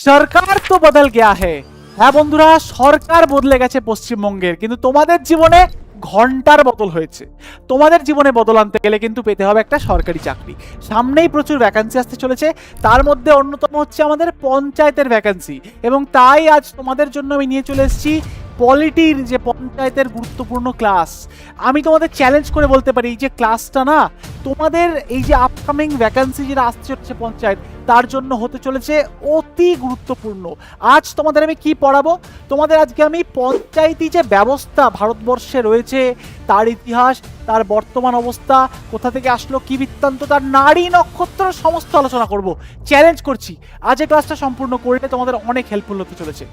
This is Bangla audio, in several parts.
সরকার তো বদল গয়া হে। হ্যাঁ বন্ধুরা, সরকার বদলে গেছে পশ্চিমবঙ্গের, কিন্তু তোমাদের জীবনে ঘন্টার বদল হয়েছে। তোমাদের জীবনে বদল আনতে গেলে কিন্তু পেতে হবে একটা সরকারি চাকরি। সামনেই প্রচুর ভ্যাকান্সি আসতে চলেছে, তার মধ্যে অন্যতম হচ্ছে আমাদের পঞ্চায়েতের ভ্যাকান্সি। এবং তাই আজ তোমাদের জন্য আমি নিয়ে চলে এসেছি পলিটির যে পঞ্চায়েতের গুরুত্বপূর্ণ ক্লাস। আমি তোমাদের চ্যালেঞ্জ করে বলতে পারি, এই যে ক্লাসটা না, তোমাদের এই যে আপকামিং ভ্যাকান্সি যেটা আসতে চলেছে পঞ্চায়েত, তার জন্য হতে চলেছে অতি গুরুত্বপূর্ণ। আজ তোমাদের আমি কি পড়াবো? তোমাদের আজকে আমি পঞ্চায়েতি যে ব্যবস্থা ভারতবর্ষে রয়েছে, তার ইতিহাস, তার বর্তমান অবস্থা, কোথা থেকে আসলো, কি বৃত্তান্ত, তার নারী নক্ষত্র সমস্ত আলোচনা করব। চ্যালেঞ্জ করছি, আজ এই ক্লাসটা সম্পূর্ণ করলে তোমাদের অনেক হেল্পফুল হতে চলেছে।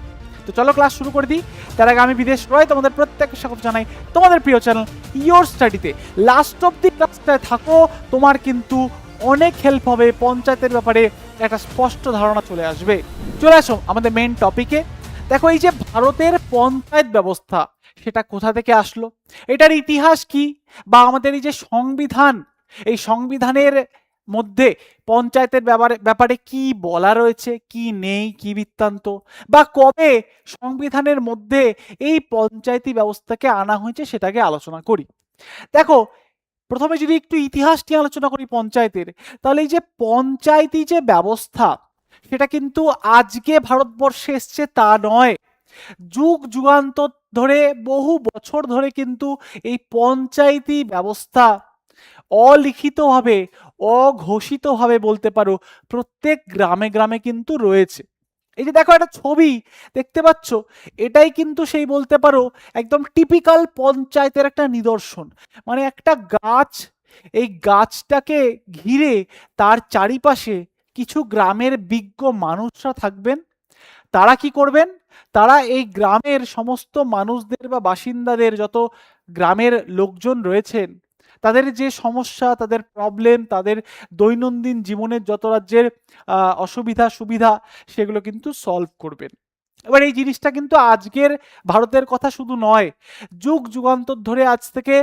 তো চলো ক্লাস শুরু করে দিই। তার আগে আমি বিদেশ রয় তোমাদের প্রত্যেককে স্বাগত জানাই তোমাদের প্রিয় চ্যানেল ইয়োর স্টাডিতে। লাস্ট অব দি ক্লাসটায় থাকো, তোমার কিন্তু অনেক হেল্প হবে। পঞ্চায়েতের ব্যাপারে একটা স্পষ্ট ধারণা চলে আসবে। চলে আসো আমাদের মেইন টপিকে। দেখো, এই যে ভারতের পঞ্চায়েত ব্যবস্থা, সেটা কোথা থেকে আসলো, এটার ইতিহাস কি, বা আমাদের এই যে সংবিধান, এই সংবিধানের মধ্যে পঞ্চায়েতের ব্যাপারে কি বলা রয়েছে, কি নেই, কি বৃত্তান্ত, বা কবে সংবিধানের মধ্যে এই পঞ্চায়েতি ব্যবস্থাকে আনা হয়েছে, সেটাকে আলোচনা করি। দেখো, প্রথমে যদি একটু ইতিহাস নিয়ে আলোচনা করি পঞ্চায়েতের, তাহলে এই যে পঞ্চায়েতি যে ব্যবস্থা, সেটা কিন্তু আজকে ভারতবর্ষে এসছে তা নয়। যুগ যুগান্তর ধরে, বহু বছর ধরে কিন্তু এই পঞ্চায়েতি ব্যবস্থা অলিখিতভাবে, অঘোষিতভাবে বলতে পারো, প্রত্যেক গ্রামে গ্রামে কিন্তু রয়েছে। এই যে দেখো, একটা ছবি দেখতে পাচ্ছ, এটাই কিন্তু সেই বলতে পারো একদম টিপিক্যাল পঞ্চায়েতের একটা নিদর্শন। মানে একটা গাছ, এই গাছটাকে ঘিরে তার চারিপাশে কিছু গ্রামের বিজ্ঞ মানুষরা থাকবেন। তারা কি করবেন? তারা এই গ্রামের সমস্ত মানুষদের বা বাসিন্দাদের, যত গ্রামের লোকজন রয়েছেন, তাদের যে সমস্যা, তাদের প্রবলেম, তাদের দৈনন্দিন জীবনের যত রাজ্যের অসুবিধা সুবিধা, সেগুলো কিন্তু সলভ করবেন। এবার এই জিনিসটা কিন্তু আজকের ভারতের কথা শুধু নয়, যুগ যুগান্তর ধরে, আজ থেকে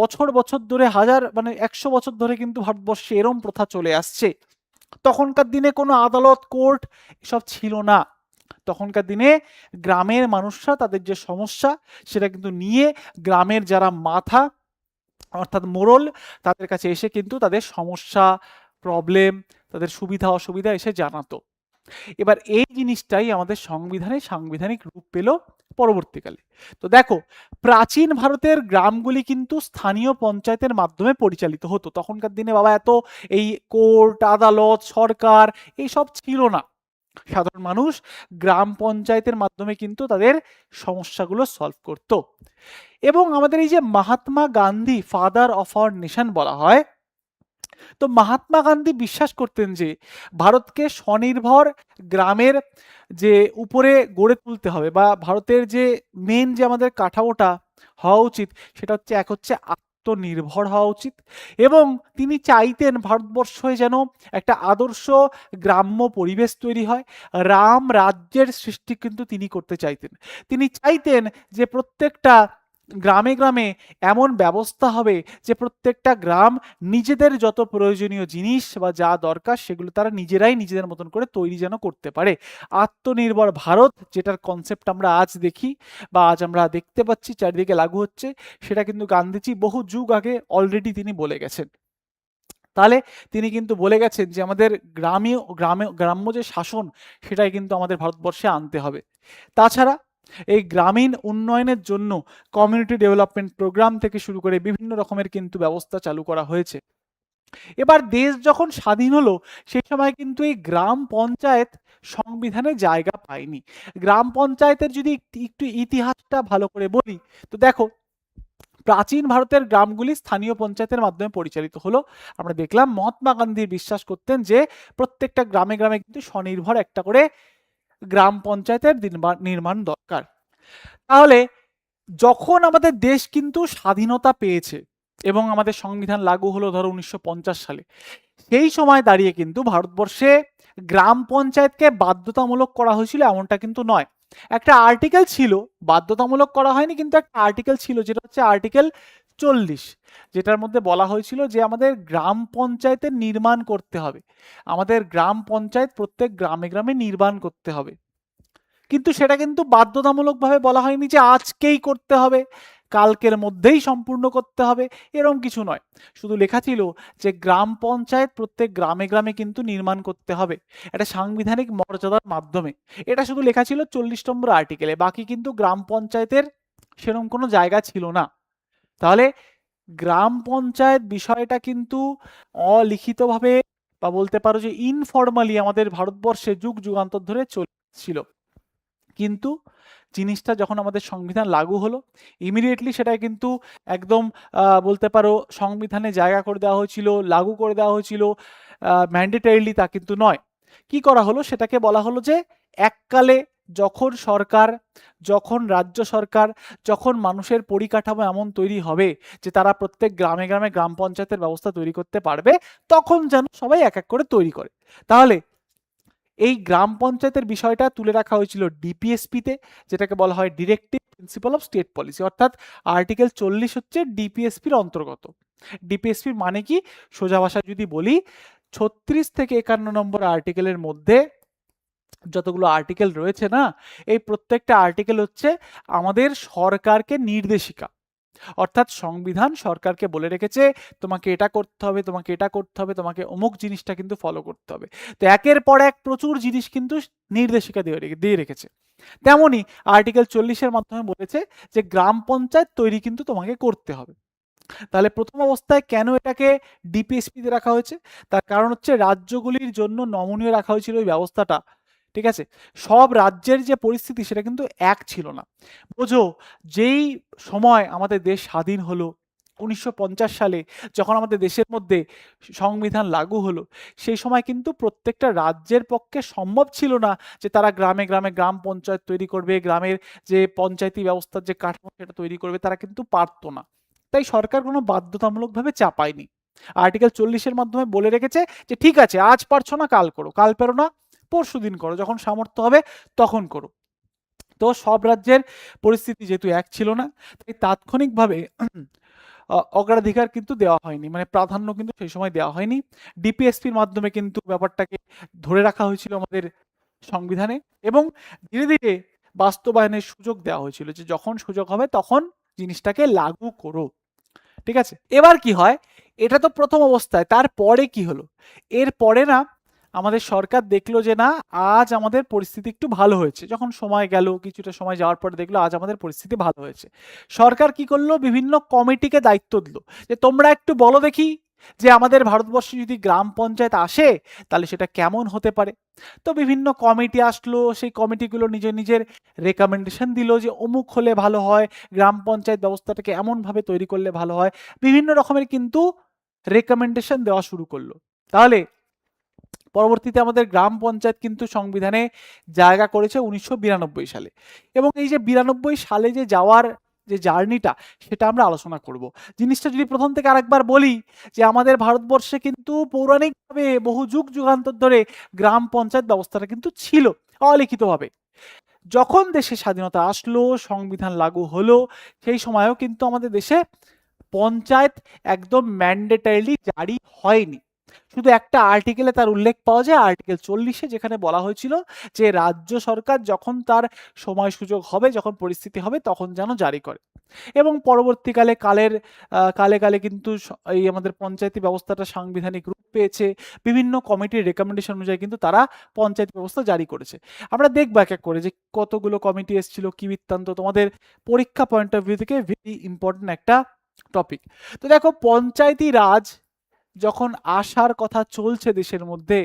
বছর বছর ধরে, হাজার মানে 100 বছর ধরে কিন্তু ভারতবর্ষে এরম প্রথা চলে আসছে। তখনকার দিনে কোনো আদালত, কোর্ট এসব ছিল না। তখনকার দিনে গ্রামের মানুষরা তাদের যে সমস্যা, সেটা কিন্তু নিয়ে গ্রামের যারা মাথা, অর্থাৎ মোড়ল, তাদের কাছে এসে কিন্তু তাদের সমস্যা, প্রবলেম, তাদের সুবিধা অসুবিধা এসে জানাতো। এবার এই জিনিসটাই আমাদের সংবিধানে সাংবিধানিক রূপ পেল পরবর্তীকালে। তো দেখো, প্রাচীন ভারতের গ্রামগুলি কিন্তু স্থানীয় পঞ্চায়েতের মাধ্যমে পরিচালিত হতো। তখনকার দিনে বাবা এত এই কোর্ট, আদালত, সরকার এইসব ছিল না। সাধারণ মানুষ গ্রাম পঞ্চায়েতের মাধ্যমে কিন্তু তাদের সমস্যাগুলো সলভ করত। এবং আমাদের এই যে Mahatma Gandhi, father of our nation বলা হয়, তো মহাত্মা গান্ধী বিশ্বাস করতেন যে ভারতকে স্বনির্ভর গ্রামের যে উপরে গড়ে তুলতে হবে, বা ভারতের যে মেন যে আমাদের কাঠামোটা হওয়া উচিত, সেটা হচ্ছে এক হচ্ছে আত্মনির্ভর হওয়া উচিত। এবং তিনি চাইতেন ভারতবর্ষে যেন একটা আদর্শ গ্রাম্য পরিবেশ তৈরি হয়। রাম রাজ্যের সৃষ্টি কিন্তু তিনি করতে চাইতেন। তিনি চাইতেন যে প্রত্যেকটা গ্রামে গ্রামে এমন ব্যবস্থা হবে যে প্রত্যেকটা গ্রাম নিজেদের যত প্রয়োজনীয় জিনিস বা যা দরকার, সেগুলো তারা নিজেরাই নিজেদের মতন করে তৈরি যেন করতে পারে। আত্মনির্ভর ভারত, যেটার কনসেপ্ট আমরা আজ দেখি বা আজ আমরা দেখতে পাচ্ছি চারিদিকে লাগু হচ্ছে, সেটা কিন্তু গান্ধীজি বহু যুগ আগে অলরেডি তিনি বলে গেছেন। তাহলে তিনি কিন্তু বলে গেছেন যে আমাদের গ্রাম্য যে শাসন, সেটাই কিন্তু আমাদের ভারতবর্ষে আনতে হবে। তাছাড়া এই গ্রামীণ উন্নয়নের জন্য কমিউনিটি ডেভেলপমেন্ট প্রোগ্রাম থেকে শুরু করে বিভিন্ন রকমের কিন্তু ব্যবস্থা চালু করা হয়েছে। এবার দেশ যখন স্বাধীন হলো, সেই সময় কিন্তু এই গ্রাম পঞ্চায়েত সংবিধানে জায়গা পায়নি। গ্রাম পঞ্চায়েতের যদি একটু ইতিহাসটা ভালো করে বলি, তো দেখো, প্রাচীন ভারতের গ্রামগুলি স্থানীয় পঞ্চায়েতের মাধ্যমে পরিচালিত হলো। আমরা দেখলাম মহাত্মা গান্ধী বিশ্বাস করতেন যে প্রত্যেকটা গ্রামে গ্রামে কিন্তু স্বনির্ভর একটা করে গ্রাম পঞ্চায়েতের নির্মাণ দরকার। তাহলে যখন আমাদের দেশ কিন্তু স্বাধীনতা পেয়েছে এবং আমাদের সংবিধান লাগু হলো ধরো 1950 সালে, সেই সময় দাঁড়িয়ে কিন্তু ভারতবর্ষে গ্রাম পঞ্চায়েতকে বাধ্যতামূলক করা হয়েছিল এমনটা কিন্তু নয়। একটা আর্টিকেল ছিল, বাধ্যতামূলক করা হয়নি, কিন্তু একটা আর্টিকেল ছিল, যেটা হচ্ছে আর্টিকেল 40, যেটার মধ্যে বলা হয়েছিল যে আমাদের গ্রাম পঞ্চায়েতের নির্মাণ করতে হবে, আমাদের গ্রাম পঞ্চায়েত প্রত্যেক গ্রামে গ্রামে নির্মাণ করতে হবে। কিন্তু সেটা কিন্তু বাধ্যতামূলকভাবে বলা হয়নি যে আজকেই করতে হবে, কালকের মধ্যেই সম্পূর্ণ করতে হবে, এরকম কিছু নয়। শুধু লেখা ছিল যে গ্রাম পঞ্চায়েত প্রত্যেক গ্রামে গ্রামে কিন্তু নির্মাণ করতে হবে, এটা সাংবিধানিক মর্যাদার মাধ্যমে। এটা শুধু লেখা ছিল 40 নম্বর আর্টিকেলে, বাকি কিন্তু গ্রাম পঞ্চায়েতের সেরকম কোনো জায়গা ছিল না। তাহলে গ্রাম পঞ্চায়েত বিষয়টা কিন্তু অলিখিতভাবে বা বলতে পারো যে ইনফর্মালি আমাদের ভারতবর্ষে যুগ যুগান্তর ধরে চলছিল। কিন্তু জিনিসটা যখন আমাদের সংবিধান লাগু হলো, ইমিডিয়েটলি সেটা কিন্তু একদম বলতে পারো সংবিধানে জায়গা করে দেওয়া হয়েছিল, লাগু করে দেওয়া হয়েছিল, ম্যান্ডেটারিলি তা কিন্তু নয়। কি করা হলো, সেটাকে বলা হলো যে এককালে যখন সরকার, যখন রাজ্য সরকার, যখন মানুষের পরিকাঠামো এমন তৈরি হবে যে তারা প্রত্যেক গ্রামে গ্রামে গ্রাম পঞ্চায়েতের ব্যবস্থা তৈরি করতে পারবে, তখন যেন সবাই এক এক করে তৈরি করে। তাহলে এই গ্রাম পঞ্চায়েতের বিষয়টা তুলে রাখা হয়েছিল ডিপিএসপিতে, যেটাকে বলা হয় directive principal of state policy, অর্থাৎ আর্টিকেল 40 হচ্ছে ডিপিএসপির অন্তর্গত। ডিপিএসপির মানে কি, সোজা ভাষায় যদি বলি, 36 থেকে 51 নম্বর আর্টিকেলের মধ্যে যতগুলো আর্টিকেল রয়েছে না, এই প্রত্যেকটা আর্টিকেল হচ্ছে আমাদের সরকারকে নির্দেশিকা। অর্থাৎ সংবিধান সরকারকে বলে রেখেছে তোমাকে এটা করতে হবে, তোমাকে এটা করতে হবে, তোমাকে অমুক জিনিসটা কিন্তু ফলো করতে হবে। তো একের পর এক প্রচুর জিনিস কিন্তু নির্দেশিকা দিয়ে রেখেছে। তেমনি আর্টিকেল 40-এর মাধ্যমে বলেছে যে গ্রাম পঞ্চায়েত তৈরি কিন্তু তোমাকে করতে হবে। তাহলে প্রথম অবস্থায় কেন এটাকে ডিপিএসপিতে রাখা হয়েছে, তার কারণ হচ্ছে রাজ্যগুলির জন্য নমনীয় রাখা হয়েছিল ওই ব্যবস্থাটা। ঠিক আছে, সব রাজ্যের যে পরিস্থিতি সেটা কিন্তু এক ছিল না। বোঝো, যেই সময় আমাদের দেশ স্বাধীন হলো 1950 সালে, যখন আমাদের দেশের মধ্যে সংবিধান লাগু হলো, সেই সময় কিন্তু প্রত্যেকটা রাজ্যের পক্ষে সম্ভব ছিল না যে তারা গ্রামে গ্রামে গ্রাম পঞ্চায়েত তৈরি করবে, গ্রামের যে পঞ্চায়েতি ব্যবস্থার যে কাঠামো সেটা তৈরি করবে, তারা কিন্তু পারতো না। তাই সরকার কোনো বাধ্যতামূলকভাবে চাপায়নি। আর্টিকেল 40-এর মাধ্যমে বলে রেখেছে যে ঠিক আছে, আজ পারছো না কাল করো, কাল পেরো না পরশু দিন করো, যখন সামর্থ্য হবে তখন করো। তো সব রাজ্যের পরিস্থিতি যেহেতু এক ছিল না, তাই তাৎক্ষণিকভাবে অগ্রাধিকার কিন্তু দেওয়া হয়নি, মানে প্রাধান্য কিন্তু সেই সময় দেওয়া হয়নি। ডিপিএসপির মাধ্যমে কিন্তু ব্যাপারটাকে ধরে রাখা হয়েছিল আমাদের সংবিধানে, এবং ধীরে ধীরে বাস্তবায়নের সুযোগ দেওয়া হয়েছিল যে যখন সুযোগ হবে তখন জিনিসটাকে লাগু করো। ঠিক আছে, এবার কি হয়, এটা তো প্রথম অবস্থায়, তারপরে কি হলো, এরপরে না আমাদের সরকার দেখলো যে না, আজ আমাদের পরিস্থিতি একটু ভালো হয়েছে। যখন সময় গেল, কিছুটা সময় যাওয়ার পরে দেখলো আজ আমাদের পরিস্থিতি ভালো হয়েছে। সরকার কি করলো, বিভিন্ন কমিটিকে দায়িত্ব দিল যে তোমরা একটু বলো দেখি যে আমাদের ভারতবর্ষে যদি গ্রাম পঞ্চায়েত আসে তাহলে সেটা কেমন হতে পারে। তো বিভিন্ন কমিটি আসলো, সেই কমিটিগুলো নিজের নিজের রেকমেন্ডেশন দিল যে অমুক হলে ভালো হয়, গ্রাম পঞ্চায়েত ব্যবস্থাটাকে এমনভাবে তৈরি করলে ভালো হয়, বিভিন্ন রকমের কিন্তু রেকমেন্ডেশন দেওয়া শুরু করলো। তাহলে পরবর্তীতে আমাদের গ্রাম পঞ্চায়েত কিন্তু সংবিধানে জায়গা করেছে 1992 সালে, এবং এই যে 92 সালে যে যাওয়ার যে জার্নিটা, সেটা আমরা আলোচনা করব। জিনিসটা যদি প্রথম থেকে আরেকবার বলি, যে আমাদের ভারতবর্ষে কিন্তু পৌরাণিকভাবে বহু যুগ যুগান্তর ধরে গ্রাম পঞ্চায়েত ব্যবস্থাটা কিন্তু ছিল অলিখিতভাবে। যখন দেশে স্বাধীনতা আসলো, সংবিধান লাগু হলো, সেই সময়ও কিন্তু আমাদের দেশে পঞ্চায়েত একদম ম্যান্ডেটারিলি জারি হয়নি। শুধু একটা আর্টিকেলে তার উল্লেখ পাওয়া যায়, আর্টিকেল 40-এ, যেখানে বলা হয়েছিল যে রাজ্য সরকার যখন তার সময় সুযোগ হবে, যখন পরিস্থিতি হবে, তখন যেন জারি করে। এবং পরবর্তীকালে কালে কালে কিন্তু এই আমাদের পঞ্চায়েতি ব্যবস্থাটা সাংবিধানিক রূপ পেয়েছে, বিভিন্ন কমিটির রেকমেন্ডেশন অনুযায়ী কিন্তু তারা পঞ্চায়েত ব্যবস্থা জারি করেছে। আমরা দেখবো এক এক করে যে কতগুলো কমিটি এসেছিল, কি বৃত্তান্ত, তোমাদের পরীক্ষা পয়েন্ট অফ ভিউ থেকে ভেরি ইম্পর্টেন্ট একটা টপিক। তো দেখো, পঞ্চায়েতি রাজ যখন আসার কথা চলছে দেশের মধ্যে,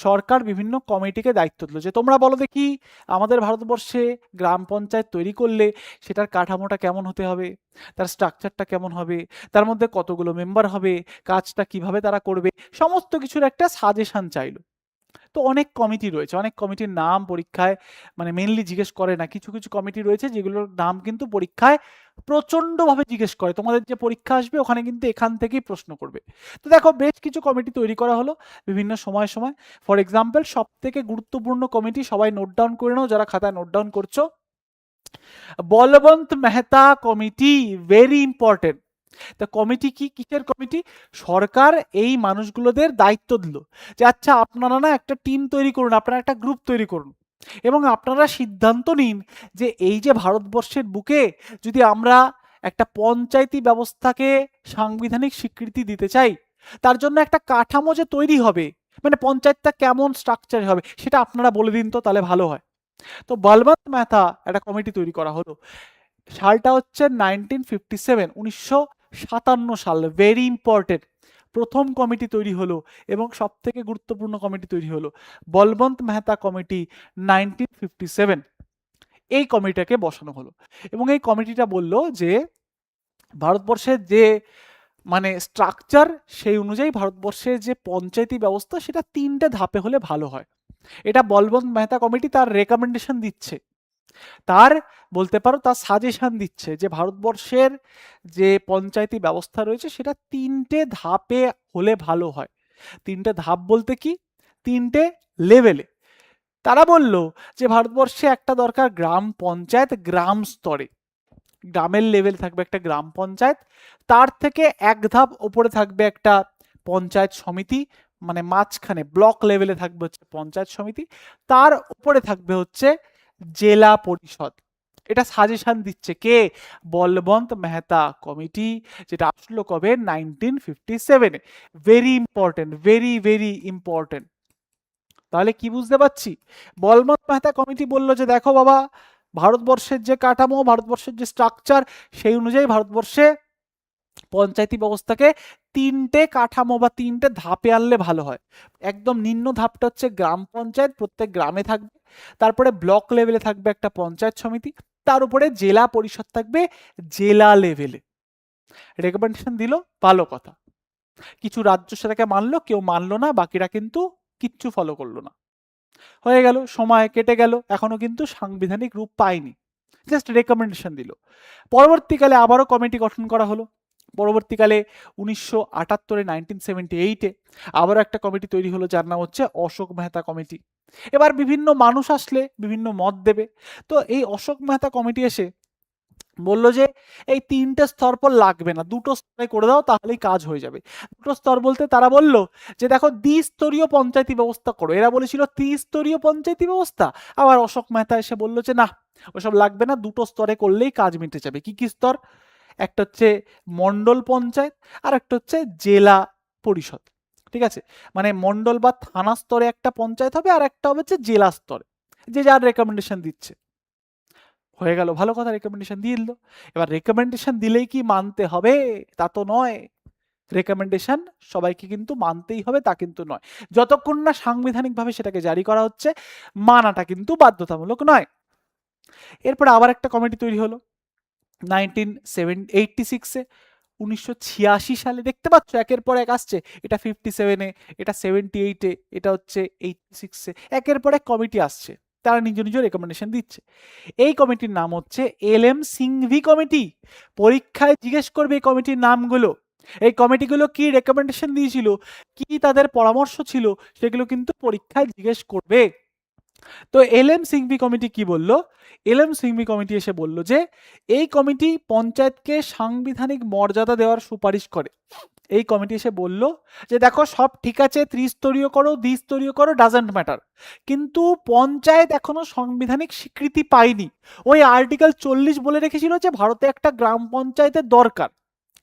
সরকার বিভিন্ন কমিটিকে দায়িত্ব দিল যে তোমরা বলো দেখি আমাদের ভারতবর্ষে গ্রাম পঞ্চায়েত তৈরি করলে সেটার কাঠামোটা কেমন হতে হবে, তার স্ট্রাকচারটা কেমন হবে, তার মধ্যে কতগুলো মেম্বার হবে, কাজটা কিভাবে তারা করবে, সমস্ত কিছুর একটা সাজেশন চাইলো। তো অনেক কমিটি রয়েছে, অনেক কমিটির নাম পরীক্ষায় মানে মেনলি জিজ্ঞেস করে না, কিছু কিছু কমিটি রয়েছে যেগুলোর নাম কিন্তু পরীক্ষায় প্রচন্ডভাবে জিজ্ঞেস করে। তোমাদের যে পরীক্ষা আসবে ওখানে কিন্তু এখান থেকেই প্রশ্ন করবে। তো দেখো, বেশ কিছু কমিটি তৈরি করা হলো বিভিন্ন সময় সময়। ফর এক্সাম্পল, সব থেকে গুরুত্বপূর্ণ কমিটি, সবাই নোট ডাউন করে নাও যারা খাতায় নোট ডাউন করছো, Balwant Mehta committee, very important. তা কমিটি কি, কিসের কমিটি? সরকার এই মানুষগুলোদের দায়িত্ব দিল যে আচ্ছা আপনারা না একটা টিম তৈরি করুন, আপনারা একটা গ্রুপ তৈরি করুন এবং আপনারা সিদ্ধান্ত নিন যে এই যে ভারতবর্ষের বুকে যদি আমরা একটা পঞ্চায়েতি ব্যবস্থাকে সাংবিধানিক স্বীকৃতি দিতে চাই, তার জন্য একটা কাঠামো যে তৈরি হবে, মানে পঞ্চায়েতটা কেমন স্ট্রাকচার হবে সেটা আপনারা বলে দিন তো, তাহলে ভালো হয়। তো বলবন্ত মেহতা একটা কমিটি তৈরি করা হলো। সালটা হচ্ছে 1957, 1957 সাল, ভেরি ইম্পর্টেন্ট। প্রথম কমিটি তৈরি হলো এবং সব থেকে গুরুত্বপূর্ণ কমিটি তৈরি হলো বলবন্ত মেহতা কমিটি, 1957। এই কমিটিটাকে বসানো হলো এবং এই কমিটিটা বলল যে ভারতবর্ষের যে মানে স্ট্রাকচার, সেই অনুযায়ী ভারতবর্ষের যে পঞ্চায়েতি ব্যবস্থা সেটা 3টে ধাপে হলে ভালো হয়। এটা বলবন্ত মেহতা কমিটি তার রেকমেন্ডেশন দিচ্ছে, তার বলতে পারো তার সাজেশন দিচ্ছে যে ভারতবর্ষের যে পঞ্চায়েতি ব্যবস্থা রয়েছে সেটা 3টে ধাপে হলে ভালো হয়। 3টে ধাপ বলতে কি, 3টে লেভেলে। তারা বলল যে ভারতবর্ষে একটা দরকার গ্রাম পঞ্চায়েত, গ্রাম স্তরে, গ্রামের লেভেল থাকবে একটা গ্রাম পঞ্চায়েত, তার থেকে এক ধাপ ওপরে থাকবে একটা পঞ্চায়েত সমিতি, মানে মাঝখানে ব্লক লেভেলে থাকবে হচ্ছে পঞ্চায়েত সমিতি, তার উপরে থাকবে হচ্ছে জেলা পরিষদ। এটা সাজেশন দিচ্ছে কে? বলবন্ত মেহতা কমিটি, যেটা আসলো কবে? 1957-এ। Very important, very very important. তাহলে কি বুঝতে পারছি? বলবন্ত মেহতা কমিটি বললো যে দেখো বাবা, ভারতবর্ষের যে কাঠামো, ভারতবর্ষের যে স্ট্রাকচার, সেই অনুযায়ী ভারতবর্ষে পঞ্চায়েতি ব্যবস্থাকে 3টে কাঠামো বা 3টে ধাপে আনলে ভালো হয়। একদম নিম্ন ধাপটা হচ্ছে গ্রাম পঞ্চায়েত, প্রত্যেক গ্রামে থাকবে। তারপরে ব্লক লেভেলে থাকবে একটা পঞ্চায়েত সমিতি, তার উপরে জেলা পরিষদ থাকবে জেলা লেভেলে। রেকমেন্ডেশন দিল, ভালো কথা। কিছু রাজ্য সেটাকে মানলো, কেউ মানলো না, বাকিরা কিন্তু কিচ্ছু ফলো করলো না। হয়ে গেল, সময় কেটে গেল, এখনো কিন্তু সাংবিধানিক রূপ পায়নি, জাস্ট রেকমেন্ডেশন দিল। পরবর্তীকালে আবারও কমিটি গঠন করা হলো। পরবর্তীকালে 1978-এ, 1978-এ আবারও একটা কমিটি তৈরি হলো যার নাম হচ্ছে অশোক মেহতা কমিটি। এবার বিভিন্ন মানুষ আসলে বিভিন্ন মত দেবে। তো এই অশোক মেহতা কমিটি এসে বলল যে এই 3টে স্তর পর লাগবে না, 2টো স্তরে করে দাও তাহলেই কাজ হয়ে যাবে। 2টো স্তর বলতে তারা বলল যে দেখো দ্বিস্তরীয় পঞ্চায়েতি ব্যবস্থা করো। এরা বলেছিল ত্রিস্তরীয় পঞ্চায়েতি ব্যবস্থা, আবার অশোক মেহতা এসে বলল যে না, ওসব লাগবে না, 2টো স্তরে করলেই কাজ মিটে যাবে। কি কি স্তর? একটা হচ্ছে মন্ডল পঞ্চায়েত, আর একটা হচ্ছে জেলা পরিষদ। ঠিক আছে, মানে মন্ডল বা থানা স্তরে একটা পঞ্চায়েত হবে, আর একটা হবে হচ্ছে জেলা স্তরে, যে যার রেকমেন্ডেশন দিচ্ছে। হয়ে গেল, ভালো কথা, রেকমেন্ডেশন দিয়ে দিল। এবার রেকমেন্ডেশন দিলেই কি মানতে হবে? তা তো নয়। রেকমেন্ডেশন সবাইকে কিন্তু মানতেই হবে তা কিন্তু নয়, যতক্ষণ না সাংবিধানিকভাবে সেটাকে জারি করা হচ্ছে, মানাটা কিন্তু বাধ্যতামূলক নয়। এরপর আবার একটা কমিটি তৈরি হলো 1986-এ, 1986 সালে। দেখতে পাচ্ছ একের পর এক আসছে, এটা 57-এ, এটা 78-এ, এটা হচ্ছে 86-এ, একের পর এক কমিটি আসছে, তারা নিজ নিজ রেকমেন্ডেশন দিচ্ছে। এই কমিটির নাম হচ্ছে এলএম সিংভি কমিটি। পরীক্ষায় জিজ্ঞেস করবে এই কমিটির নামগুলো, এই কমিটিগুলো কি রেকমেন্ডেশন দিয়েছিল, কি তাদের পরামর্শ ছিল, সেগুলো কিন্তু পরীক্ষায় জিজ্ঞেস করবে। তো এলএম সিংভি কমিটি কি বলল? এলএম সিংভি কমিটি এসে বলল যে এই কমিটি পঞ্চায়েতকে সাংবিধানিক মর্যাদা দেওয়ার সুপারিশ করে। এই কমিটি এসে বলল যে দেখো সব ঠিক আছে, ত্রিস্তরীয় করো, দ্বিস্তরীয় করো, ডাজন্ট ম্যাটার, কিন্তু পঞ্চায়েত এখনো সাংবিধানিক স্বীকৃতি পায়নি। ওই আর্টিকেল 40 বলে রেখেছিল যে ভারতে একটা গ্রাম পঞ্চায়েতের দরকার,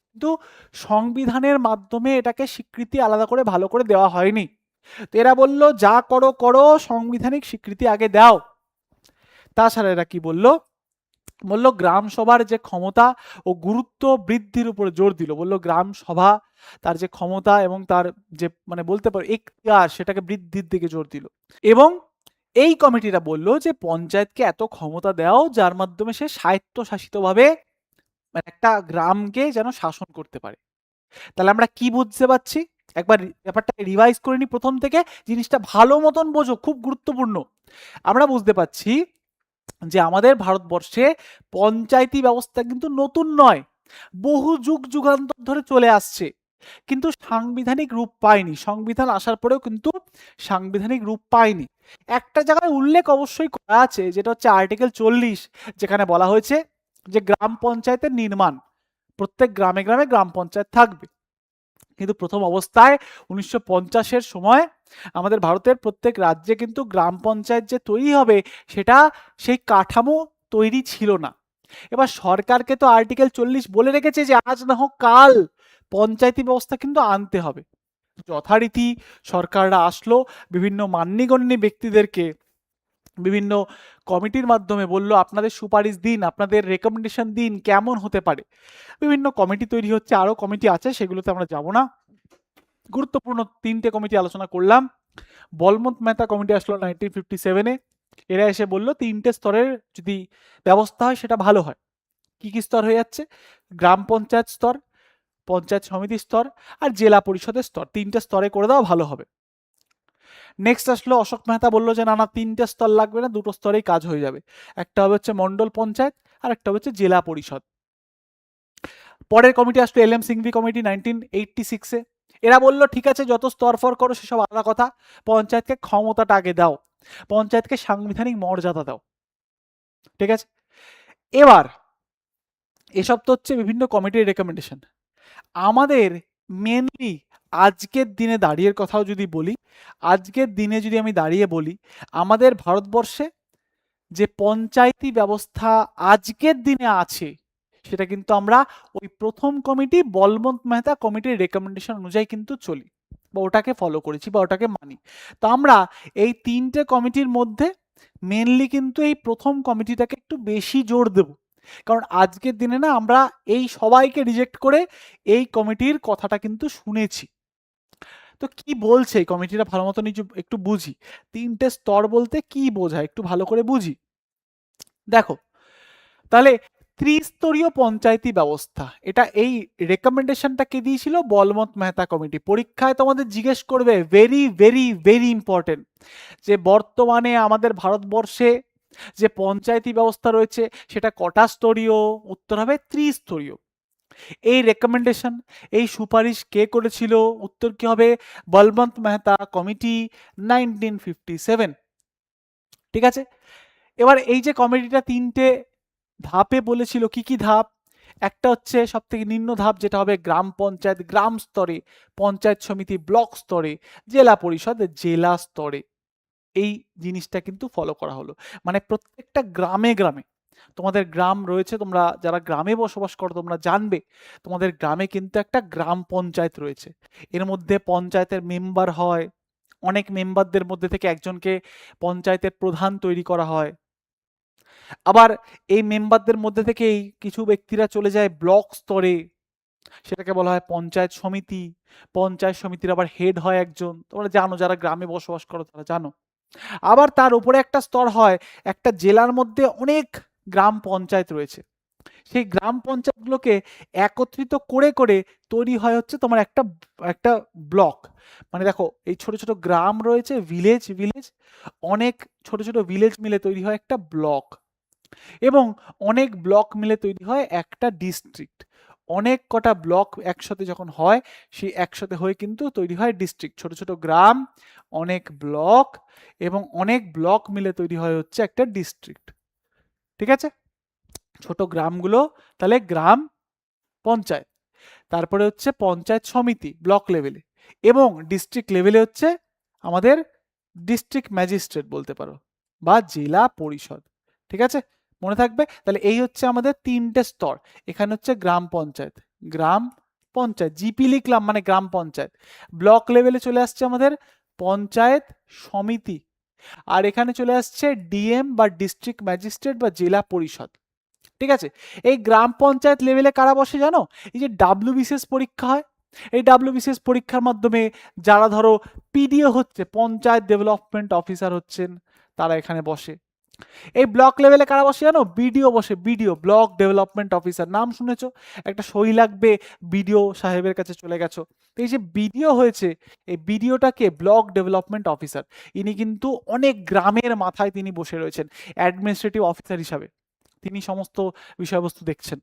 কিন্তু সংবিধানের মাধ্যমে এটাকে স্বীকৃতি আলাদা করে ভালো করে দেওয়া হয়নি। তো এরা বলল যা করো করো, সাংবিধানিক স্বীকৃতি আগে দাও। তাছাড়া এরা কি বলল? বলল গ্রাম সভার যে ক্ষমতা ও গুরুত্ব বৃদ্ধির উপরে জোর দিল। বলল গ্রাম সভা, তার যে ক্ষমতা এবং তার যে মানে বলতে পারো এখতিয়ার, সেটাকে বৃদ্ধির দিকে জোর দিল। এবং এই কমিটিটা বলল যে পঞ্চায়েতকে এত ক্ষমতা দাও যার মাধ্যমে সে স্বায়ত্তশাসিতভাবে মানে একটা গ্রামকে যেন শাসন করতে পারে। তাহলে আমরা কি বুঝতে পারছি? একবার ব্যাপারটা রিভাইজ করে নি প্রথম থেকে, জিনিসটা ভালো মতন বোঝো, খুব গুরুত্বপূর্ণ। আমরা বুঝতে পারছি যে আমাদের ভারতবর্ষে পঞ্চায়েতি ব্যবস্থা কিন্তু নতুন নয়, বহু যুগ যুগান্তর ধরে চলে আসছে, কিন্তু সাংবিধানিক রূপ পায়নি। সংবিধান আসার পরেও কিন্তু সাংবিধানিক রূপ পায়নি। একটা জায়গায় উল্লেখ অবশ্যই করা আছে, যেটা হচ্ছে আর্টিকেল 40, যেখানে বলা হয়েছে যে গ্রাম পঞ্চায়েতের নির্মাণ প্রত্যেক গ্রামে গ্রামে গ্রাম পঞ্চায়েত থাকবে। কিন্তু প্রথম অবস্থায় 1950-এর সময় আমাদের ভারতের প্রত্যেক রাজ্যে কিন্তু গ্রাম পঞ্চায়েত যে তৈরি হবে সেটা সেই কাঠামো তৈরি ছিল না। এবার সরকারকে তো আর্টিকেল 40 বলে রেখেছে যে আজ না হোক কাল পঞ্চায়েতি ব্যবস্থা কিন্তু আনতে হবে। যথারীতি সরকাররা আসলো, বিভিন্ন মান্যগণ্য ব্যক্তিদেরকে বিভিন্ন কমিটির মাধ্যমে বলল আপনাদের সুপারিশ দিন, আপনাদের রেকমেন্ডেশন দিন, কেমন হতে পারে। বিভিন্ন কমিটি তৈরি হচ্ছে, আরো কমিটি আছে, সেগুলোতে আমরা যাব না। গুরুত্বপূর্ণ 3টে কমিটি আলোচনা করলাম। বলমত মেহতা কমিটি আসলো 1957-এ। এরা এসে বলল 3টে স্তরের যদি ব্যবস্থা হয় সেটা ভালো হয়। কি কি স্তর হয়ে যাচ্ছে? গ্রাম পঞ্চায়েত স্তর, পঞ্চায়েত সমিতি স্তর আর জেলা পরিষদের স্তর, 3টে স্তরে করে দেওয়া ভালো হবে। নেক্সট আসলো অশোক মেহতা, বললো যে না না 3টে স্তর লাগবে না, 2টো স্তরেই কাজ হয়ে যাবে। একটা হবে হচ্ছে মন্ডল পঞ্চায়েত আর একটা হচ্ছে জেলা পরিষদ। পরের কমিটি আসলো এল এম সিংভি কমিটি 1986-এ। এরা বলল ঠিক আছে যত স্তর ফর করো সেসব আলাদা কথা, পঞ্চায়েতকে ক্ষমতাটা আগে দাও, পঞ্চায়েতকে সাংবিধানিক মর্যাদা দাও। ঠিক আছে, এবার এসব তো হচ্ছে বিভিন্ন কমিটির রেকমেন্ডেশন। আমাদের মেনলি আজকের দিনে দাঁড়িয়ে কথাও যদি বলি, আজকের দিনে যদি আমি দাঁড়িয়ে বলি, আমাদের ভারতবর্ষে যে পঞ্চায়েতি ব্যবস্থা আজকের দিনে আছে সেটা কিন্তু আমরা ওই প্রথম কমিটি বলবন্ত মেহতা কমিটির রেকমেন্ডেশন অনুযায়ী কিন্তু চলি, বা ওটাকে ফলো করেছি বা ওটাকে মানি। তো আমরা এই 3টে কমিটির মধ্যে মেনলি কিন্তু এই প্রথম কমিটিটাকে একটু বেশি জোর দেব, কারণ আজকের দিনে না আমরা এই সবাইকে রিজেক্ট করে এই কমিটির কথাটা কিন্তু শুনেছি। তো কি বলছে এই কমিটিটা ভালো মতো একটু বুঝি। 3টে স্তর বলতে কি বোঝায় একটু ভালো করে বুঝি। দেখো তাহলে ত্রিস্তরীয় পঞ্চায়েতি ব্যবস্থা, এটা এই রেকমেন্ডেশনটা কে দিয়েছিল? বলমত মেহতা কমিটি। পরীক্ষায় তোমাদের জিজ্ঞেস করবে, ভেরি ভেরি ভেরি ইম্পর্টেন্ট, যে বর্তমানে আমাদের ভারতবর্ষে যে পঞ্চায়েতি ব্যবস্থা রয়েছে সেটা কটা স্তরীয়? উত্তর হবে ত্রিস্তরীয়। এই রেকমেন্ডেশন, এই সুপারিশ কে করেছিল? উত্তর কি হবে? বলবন্ত মেহতা কমিটি 1957। ঠিক আছে, এবার এই যে কমিটিটা 3টে ধাপে বলেছিল, কি কি ধাপ? একটা হচ্ছে সব থেকে নিম্ন ধাপ, যেটা হবে গ্রাম পঞ্চায়েত গ্রাম স্তরে, পঞ্চায়েত সমিতি ব্লক স্তরে, জেলা পরিষদ জেলা স্তরে। এই জিনিসটা কিন্তু ফলো করা হলো, মানে প্রত্যেকটা গ্রামে গ্রামে, তোমাদের গ্রাম রয়েছে, তোমরা যারা গ্রামে বসবাস করো তোমরা জানবে তোমাদের গ্রামে কিন্তু একটা গ্রাম পঞ্চায়েত রয়েছে। এর মধ্যে পঞ্চায়েতের মেম্বার হয়, অনেক মেম্বারদের মধ্যে থেকে একজনকে পঞ্চায়েতের প্রধান তৈরি করা হয়। আবার এই মেম্বারদের মধ্যে থেকেই কিছু ব্যক্তিরা চলে যায় ব্লক স্তরে, সেটাকে বলা হয় পঞ্চায়েত সমিতি। পঞ্চায়েত সমিতির আবার হেড হয় একজন, তোমরা জানো যারা গ্রামে বসবাস করো তারা জানো। আবার তার উপরে একটা স্তর হয়, একটা জেলার মধ্যে অনেক গ্রাম পঞ্চায়েত রয়েছে, সেই গ্রাম পঞ্চায়েতগুলোকে একত্রিত করে করে তৈরি হয় হচ্ছে তোমার একটা একটা ব্লক। মানে দেখো এই ছোট ছোট গ্রাম রয়েছে, ভিলেজ ভিলেজ, অনেক ছোট ছোট ভিলেজ মিলে তৈরি হয় একটা ব্লক, এবং অনেক ব্লক মিলে তৈরি হয় একটা ডিস্ট্রিক্ট। অনেক কটা ব্লক একসাথে যখন হয়, সেই একসাথে হয়ে কিন্তু তৈরি হয় ডিস্ট্রিক্ট। ছোট ছোট গ্রাম, অনেক ব্লক, এবং অনেক ব্লক মিলে তৈরি হয় হচ্ছে একটা ডিস্ট্রিক্ট। ঠিক আছে, ছোট গ্রামগুলো তাহলে গ্রাম পঞ্চায়েত, তারপরে হচ্ছে পঞ্চায়েত সমিতি ব্লক লেভেলে, এবং ডিস্ট্রিক্ট লেভেলে হচ্ছে আমাদের ডিস্ট্রিক্ট ম্যাজিস্ট্রেট বলতে পারো, বা জেলা পরিষদ। ঠিক আছে, মনে থাকবে। তাহলে এই হচ্ছে আমাদের 3টে স্তর। এখানে হচ্ছে গ্রাম পঞ্চায়েত, গ্রাম পঞ্চায়েত জিপি লিখলাম মানে গ্রাম পঞ্চায়েত। ব্লক লেভেলে চলে আসছে আমাদের পঞ্চায়েত সমিতি, আর এখানে চলে আসছে ডিএম বা ডিস্ট্রিক্ট ম্যাজিস্ট্রেট বা জেলা পরিষদ। ঠিক আছে, এই গ্রাম পঞ্চায়েত লেভেলে কারা বসে জানো? এই যে ডাব্লিউবিসিএস পরীক্ষা হয়, এই ডাব্লিউবিসিএস পরীক্ষার মাধ্যমে যারা ধরো পিডিও হচ্ছে, পঞ্চায়েত ডেভেলপমেন্ট অফিসার হচ্ছেন, তারা এখানে বসে। এই ব্লক লেভেলে কারা বসে জানো? বিডিও বসে, বিডিও ব্লক ডেভেলপমেন্ট অফিসার, নাম শুনেছো? একটা সই লাগবে, বিডিও সাহেবের কাছে চলে গেছো, তো এই যে বিডিও হয়েছে, এই বিডিওটাকে ব্লক ডেভেলপমেন্ট অফিসার, ইনি কিন্তু অনেক গ্রামের মাথায় তিনি বসে রয়েছেন অ্যাডমিনিস্ট্রেটিভ অফিসার হিসাবে, তিনি সমস্ত বিষয়বস্তু দেখছেন।